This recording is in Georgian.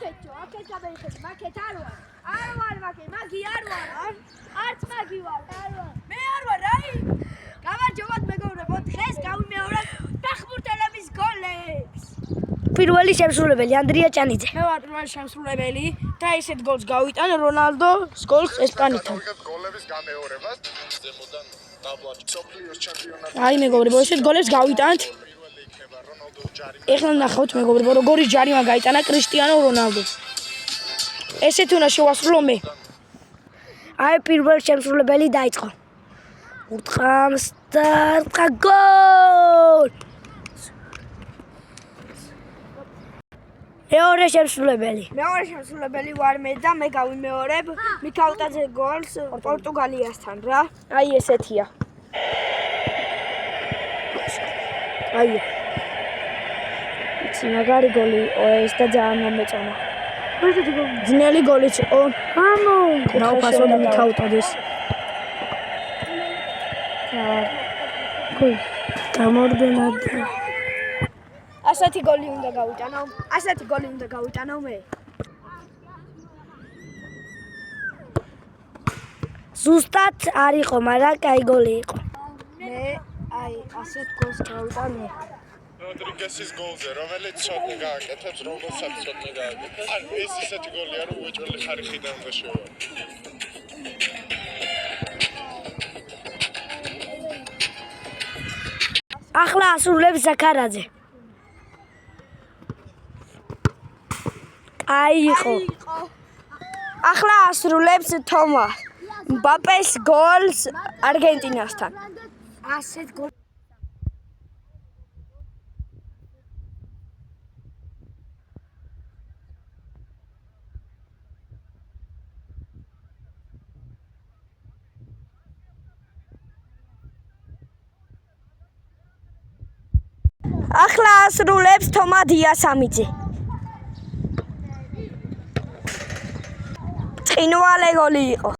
აქეთ გამეიხეთ, მაგეთ არ ვარ. არ ვარ მაგე, მაგი არ ვარ. არც მაგი ვარ. მე არ ვარ, აი. გამარჯობათ მეგობრებო, დღეს გავიმეორებ ფეხბურთელების გოლებს. პირველი შემსრულებელი ანდრია ჭანიძე. მე ვარ პირველი შემსრულებელი და ესეთ გოლს გავიტან რონალდოს გოლს ესპანეთთან. გოლების გამეორებას ზემოდან ტაბლაში სოფლიოს ჩემპიონატი. აი მეგობრებო, ესეთ გოლებს გავიტანთ. ეხლა ნახავთ მეგობრებო, როგორი ჯარიმა გაიტანა კრისტიანო რონალდომ. ესეთ უნდა შევასრულო მე. აი პირველი შემსრულებელი დაიწყო. ურტყამს და გოლ! მეორე შემსრულებელი. მეორე შემსრულებელი ვარ მე და მე გავიმეორებ მიქაუტაძე გოლს პორტუგალიასთან რა. აი ესეთია. აი. იცი მაგარი გოლი იყო ეს და ძალიან მომეწონა. ძნელი გოლიც იყო. ამო, ნაუფასოდ მიქაუტაძეს. გამორბენად. ასეთი გოლი უნდა გავიტანო. ასეთი გოლი უნდა გავიტანო მე. ზუსტად არ იყო, მაგრამ კაი გოლი იყო. მე აი ასეთ გოლს გავიტანე. როდრიგესის გოლზე, რომელიც ცოტნე გააკეთებს, რომელსაც ცოტნე გააკეთებს. ან ეს ისეთი გოლია, რომ უეჭველი ხარისხიდან უნდა შევარ. ახლა ასრულებს ზაქარაძე. აი იყო. ახლა ასრულებს თომა მბაპეს გოლს არგენტინასთან. ასეთ გოლ ახლა ასრულებს თომა დიასამიძე. წინვალე გოლი იყო.